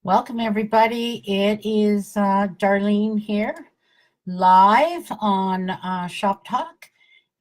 Welcome, everybody. It is Darlene here, live on Shop Talk,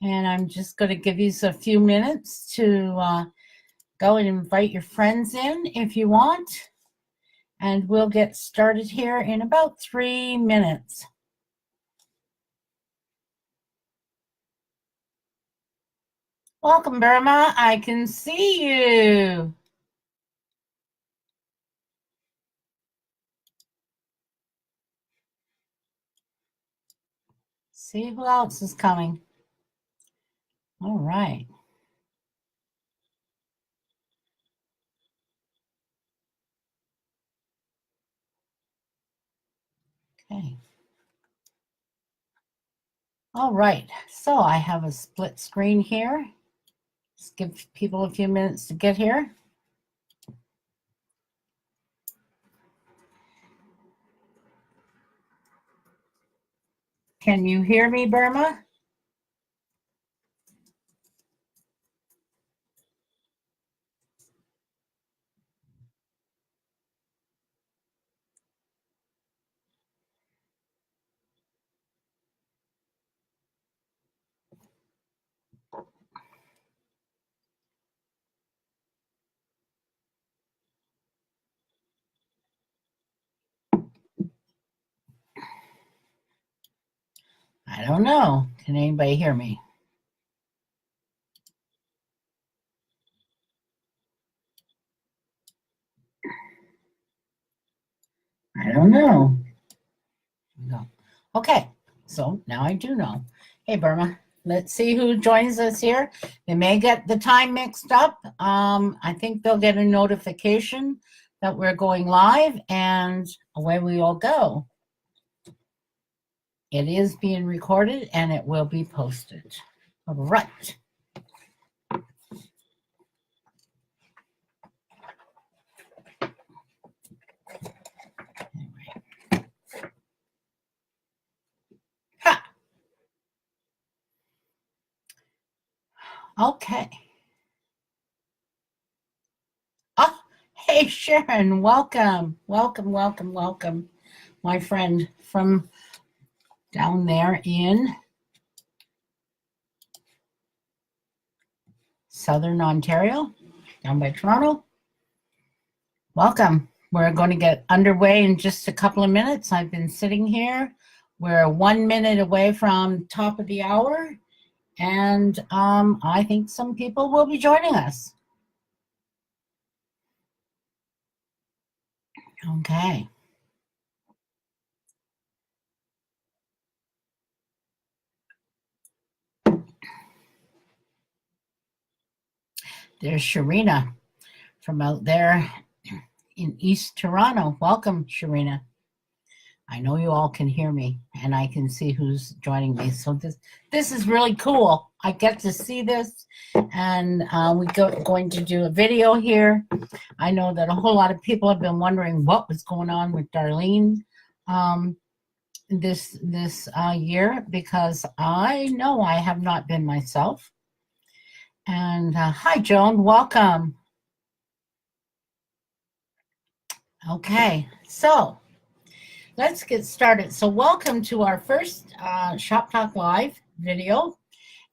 and I'm just going to give you a few minutes to go and invite your friends in if you want, and we'll get started here in about 3 minutes. Welcome, Burma. I can see you. See who else is coming. All right. Okay. All right. So I have a split screen here. Just give people a few minutes to get here. Can you hear me, Burma? I don't know. Can anybody hear me? I don't know. No. Okay, so now I do know. Hey, Burma, let's see who joins us here. They may get the time mixed up. I think they'll get a notification that we're going live, and away we all go. It is being recorded, and it will be posted. All right. Okay. Oh, hey, Sharon, welcome. Welcome, my friend from down there in Southern Ontario, down by Toronto. Welcome. We're going to get underway in just a couple of minutes. I've been sitting here. We're 1 minute away from top of the hour, and I think some people will be joining us. Okay. There's Sharina from out there in East Toronto. Welcome, Sharina. I know you all can hear me, and I can see who's joining me. So this is really cool. I get to see this, and we're going to do a video here. I know that a whole lot of people have been wondering what was going on with Darlene this year, because I know I have not been myself. And hi, Joan. Welcome. Okay, so let's get started. So welcome to our first Shop Talk Live video.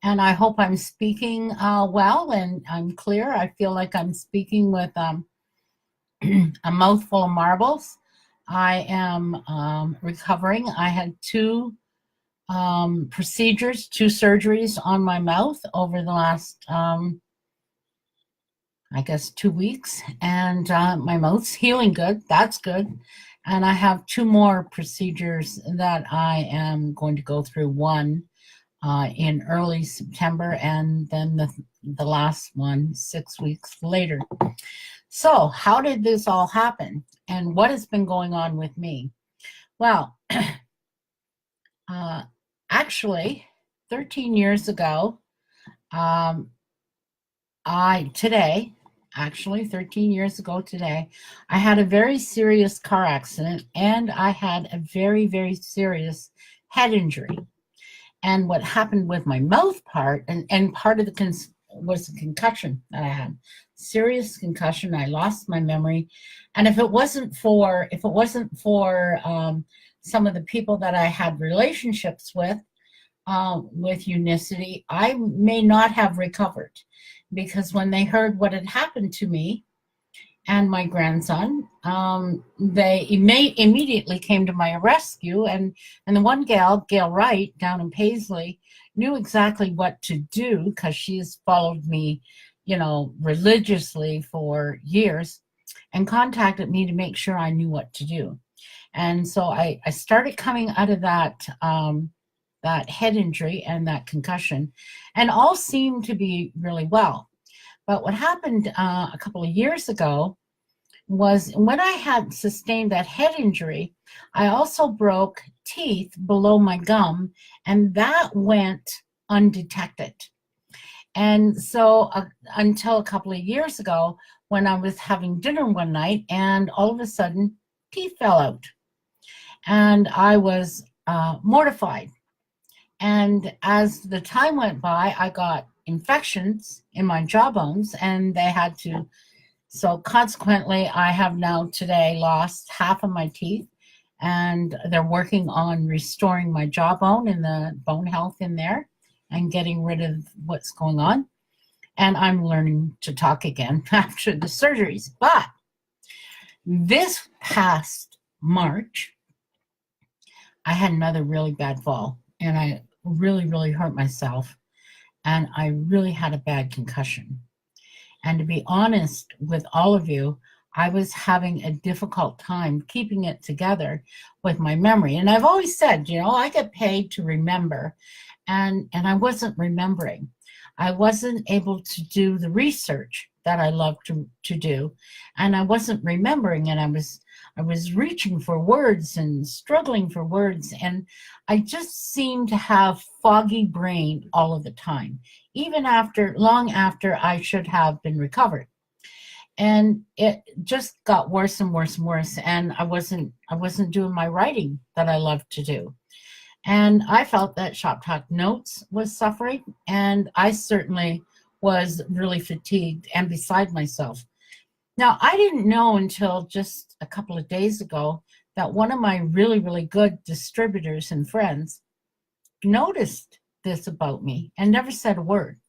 And I hope I'm speaking well and I'm clear. I feel like I'm speaking with a mouthful of marbles. I am recovering. I had two procedures, two surgeries on my mouth over the last, I guess, 2 weeks. And my mouth's healing good. That's good. And I have two more procedures that I am going to go through. One in early September, and then the last one 6 weeks later. So how did this all happen, and what has been going on with me? Well, actually 13 years ago, 13 years ago today, I had a very serious car accident, and I had a very, very serious head injury. And what happened with my mouth part, and part of the was a concussion that I had. Serious concussion. I lost my memory. And if it wasn't for some of the people that I had relationships with Unicity, I may not have recovered, because when they heard what had happened to me and my grandson, they immediately came to my rescue. And the one gal, Gail Wright, down in Paisley, knew exactly what to do, because she's followed me, religiously for years, and contacted me to make sure I knew what to do. And so I started coming out of that head injury and that concussion, and all seemed to be really well. But what happened a couple of years ago was, when I had sustained that head injury, I also broke teeth below my gum, and that went undetected. And so until a couple of years ago, when I was having dinner one night, and all of a sudden teeth fell out, and I was mortified. And as the time went by, I got infections in my jawbones, and they had to. So consequently, I have now today lost half of my teeth, and they're working on restoring my jawbone and the bone health in there, and getting rid of what's going on. And I'm learning to talk again after the surgeries. But this past March, I had another really bad fall, and I really, really hurt myself, and I really had a bad concussion. And to be honest with all of you, I was having a difficult time keeping it together with my memory. And I've always said, I get paid to remember, and I wasn't remembering. I wasn't able to do the research that I love to do, and I wasn't remembering, and I was reaching for words and struggling for words, and I just seemed to have foggy brain all of the time, even long after I should have been recovered. And it just got worse and worse and worse, and I wasn't doing my writing that I love to do. And I felt that Shop Talk Notes was suffering, and I certainly was really fatigued and beside myself. Now, I didn't know until just a couple of days ago that one of my really, really good distributors and friends noticed this about me and never said a word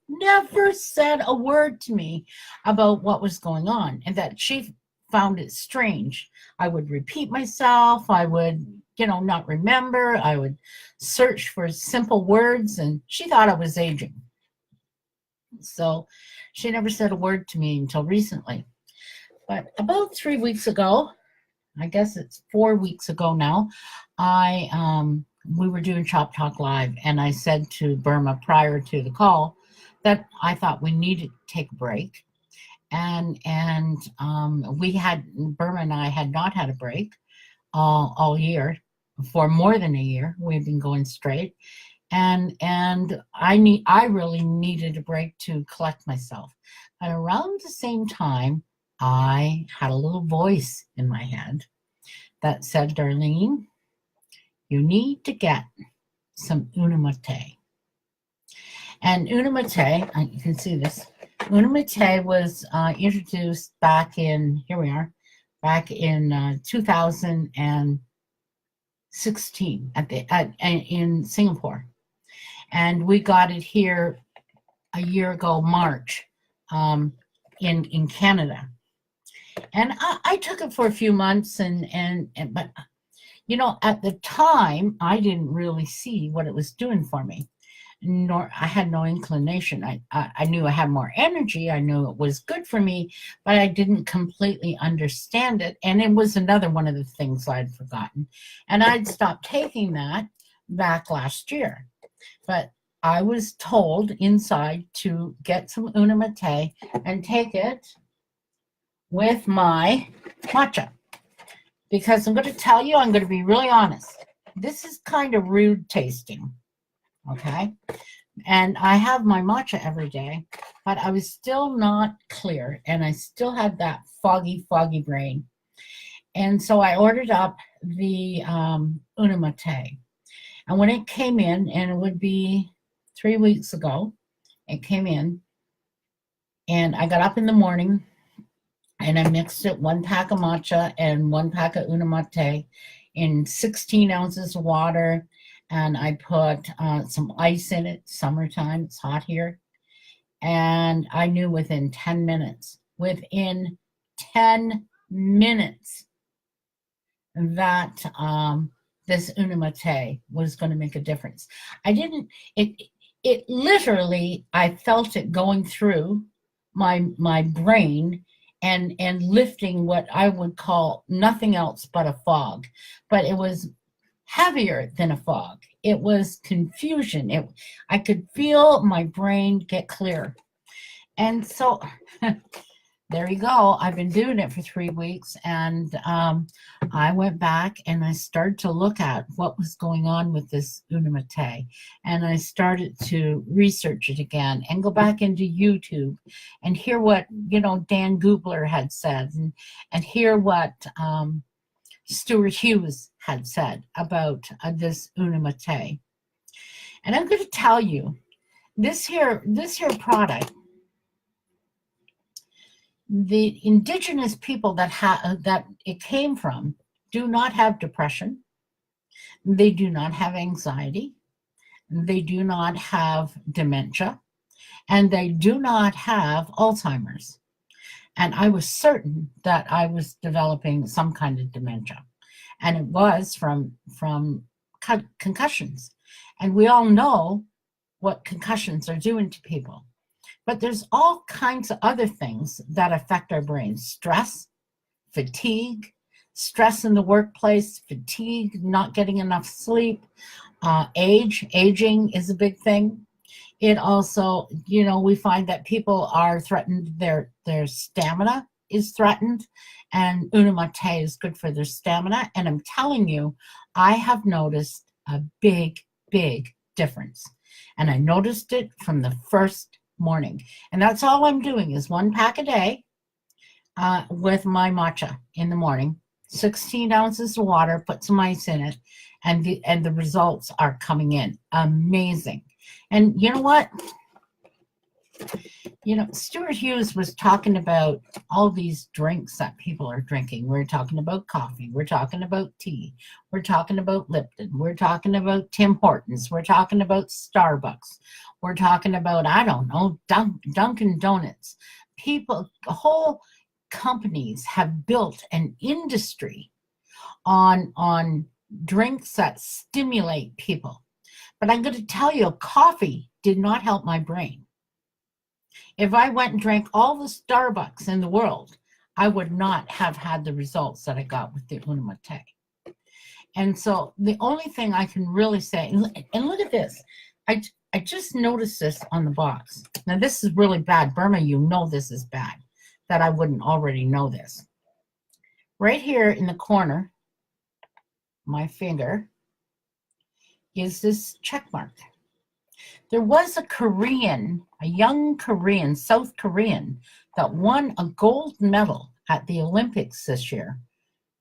to me about what was going on, and that she found it strange. I would repeat myself. I would, not remember. I would search for simple words, and she thought I was aging. So she never said a word to me until recently. But about 3 weeks ago, I guess it's 4 weeks ago now, we were doing Shop Talk Live, and I said to Burma prior to the call that I thought we needed to take a break. And Burma and I had not had a break all year. For more than a year, we've been going straight. And I really needed a break to collect myself. And around the same time, I had a little voice in my head that said, Darlene, you need to get some Unimate. And Unimate, you can see this, Unimate was introduced back in 2016 in Singapore. And we got it here a year ago, March, in Canada. And I took it for a few months, but at the time, I didn't really see what it was doing for me. Nor I had no inclination. I knew I had more energy. I knew it was good for me, but I didn't completely understand it. And it was another one of the things I'd forgotten. And I'd stopped taking that back last year. But I was told inside to get some Unimate and take it with my matcha. Because I'm going to tell you, I'm going to be really honest. This is kind of rude tasting. Okay, and I have my matcha every day, but I was still not clear, and I still had that foggy brain. And so I ordered up the Unimate, and when it came in, and it would be 3 weeks ago, it came in, And I got up in the morning and I mixed it 1 pack of matcha and 1 pack of Unimate in 16 ounces of water. And I put some ice in it. Summertime, it's hot here. And I knew within 10 minutes, that this Unimate was going to make a difference. It literally, I felt it going through my brain and lifting what I would call nothing else but a fog. But it was heavier than a fog. It was confusion. I could feel my brain get clear. And so there you go. I've been doing it for 3 weeks, and I went back and I started to look at what was going on with this Unimate, and I started to research it again and go back into YouTube and hear what Dan Goobler had said, and hear what Stuart Hughes had said about this Unimate. And I'm going to tell you, this here product, the indigenous people that it came from do not have depression. They do not have anxiety. They do not have dementia. And they do not have Alzheimer's. And I was certain that I was developing some kind of dementia. And it was from concussions. And we all know what concussions are doing to people. But there's all kinds of other things that affect our brains. Stress, fatigue, stress in the workplace, fatigue, not getting enough sleep, aging is a big thing. It also, we find that people are threatened, their stamina is threatened, and Unimate is good for their stamina. And I'm telling you, I have noticed a big, big difference. And I noticed it from the first morning. And that's all I'm doing is 1 pack a day with my matcha in the morning, 16 ounces of water, put some ice in it, and the results are coming in. Amazing. And you know what? Stuart Hughes was talking about all these drinks that people are drinking. We're talking about coffee. We're talking about tea. We're talking about Lipton. We're talking about Tim Hortons. We're talking about Starbucks. We're talking about, I don't know, Dunkin' Donuts. Whole companies have built an industry on drinks that stimulate people. But I'm going to tell you, coffee did not help my brain. If I went and drank all the Starbucks in the world, I would not have had the results that I got with the Unimate. And so the only thing I can really say, and look at this, I just noticed this on the box. Now this is really bad. Burma, this is bad, that I wouldn't already know this. Right here in the corner, my finger, is this check mark. There was a young Korean, South Korean, that won a gold medal at the Olympics this year,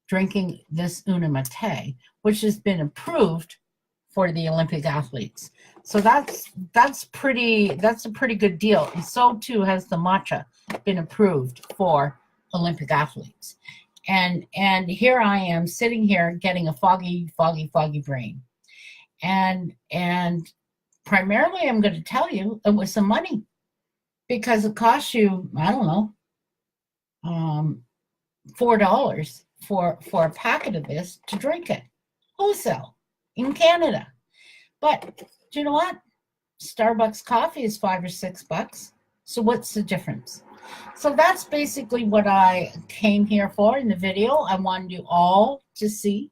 drinking this Unimate, which has been approved for the Olympic athletes. So that's a pretty good deal. And so too has the matcha been approved for Olympic athletes. And here I am sitting here getting a foggy brain. And primarily, I'm going to tell you, it was some money, because it costs you, I don't know, $4 for a packet of this to drink it, wholesale in Canada. But do you know what? Starbucks coffee is $5 or $6. So what's the difference? So that's basically what I came here for in the video. I wanted you all to see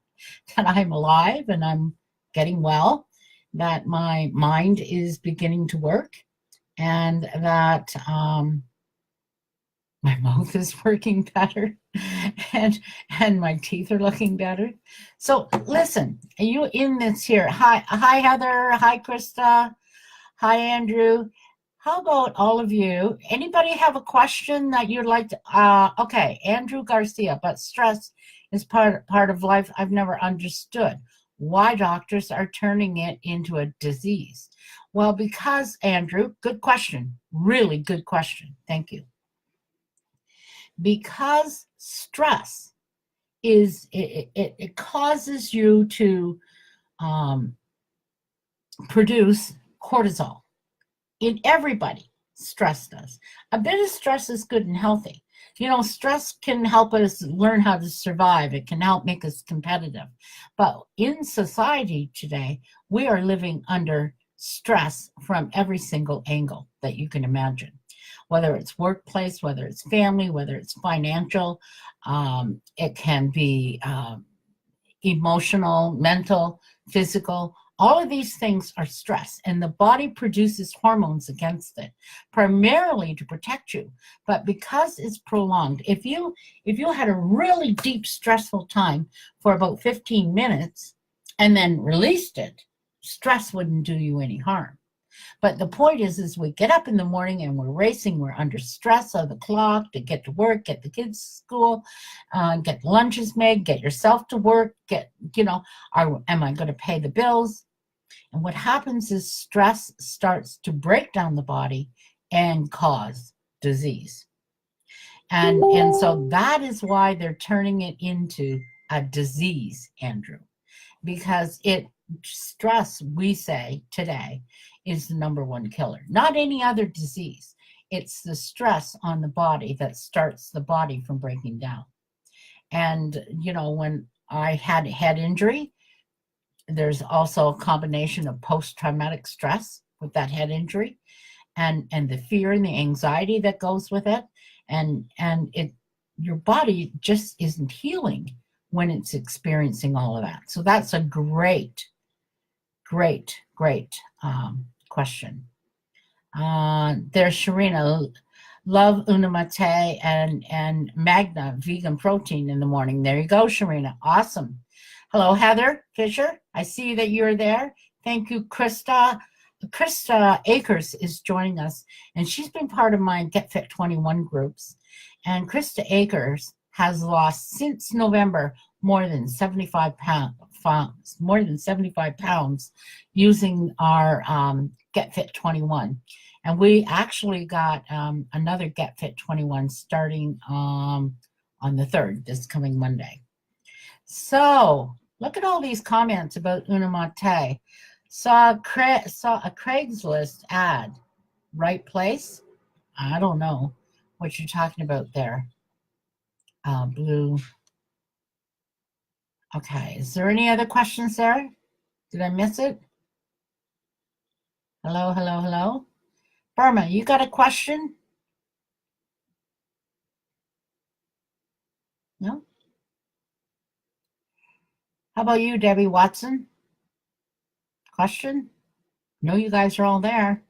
that I'm alive and I'm getting well, that my mind is beginning to work, and that my mouth is working better, and my teeth are looking better. So listen, are you in this here? Hi Heather, hi Krista, hi Andrew. How about all of you? Anybody have a question that you'd like to? Okay, Andrew Garcia. But stress is part of life. I've never understood why doctors are turning it into a disease. Well, because, Andrew, good question. Really good question. Thank you. Because stress it causes you to produce cortisol. In everybody, stress does. A bit of stress is good and healthy. You know, stress can help us learn how to survive. It can help make us competitive. But in society today, we are living under stress from every single angle that you can imagine, whether it's workplace, whether it's family, whether it's financial. It can be emotional, mental, physical. All of these things are stress, and the body produces hormones against it, primarily to protect you. But because it's prolonged, if you had a really deep, stressful time for about 15 minutes and then released it, stress wouldn't do you any harm. But the point is we get up in the morning and we're racing. We're under stress of the clock to get to work, get the kids to school, get lunches made, get yourself to work, am I going to pay the bills? And what happens is stress starts to break down the body and cause disease. And so that is why they're turning it into a disease, Andrew, because stress, we say today, is the number one killer. Not any other disease. It's the stress on the body that starts the body from breaking down. And, when I had a head injury, there's also a combination of post-traumatic stress with that head injury and the fear and the anxiety that goes with it. And your body just isn't healing when it's experiencing all of that. So that's a great question. There's Sharina, love Unimate and Magna vegan protein in the morning. There you go, Sharina. Awesome. Hello, Heather Fisher. I see that you're there. Thank you, Krista. Krista Akers is joining us, and she's been part of my Get Fit 21 groups. And Krista Akers has lost since November more than 75 pounds using our Get Fit 21. And we actually got another Get Fit 21 starting on the 3rd, this coming Monday. So look at all these comments about Unimate. Saw a Craigslist ad. Right place? I don't know what you're talking about there. Blue. Okay, is there any other questions there? Did I miss it? Hello? Burma, you got a question? No? How about you, Debbie Watson? Question? No, you guys are all there.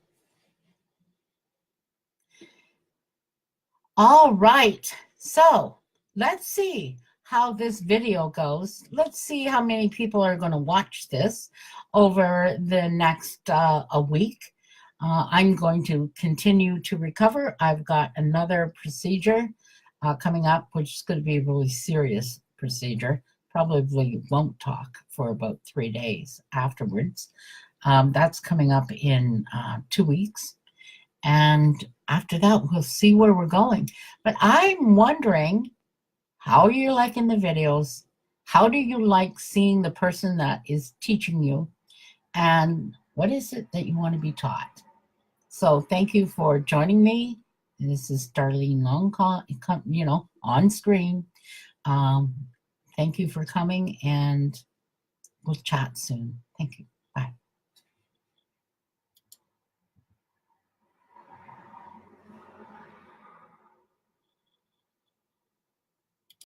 All right, so let's see how this video goes. Let's see how many people are going to watch this over the next a week. I'm going to continue to recover. I've got another procedure coming up, which is going to be a really serious procedure. Probably won't talk for about 3 days afterwards. That's coming up in 2 weeks. And after that, we'll see where we're going. But I'm wondering, how are you liking the videos? How do you like seeing the person that is teaching you? And what is it that you want to be taught? So thank you for joining me. This is Darlene Long, on screen. Thank you for coming, and we'll chat soon. Thank you.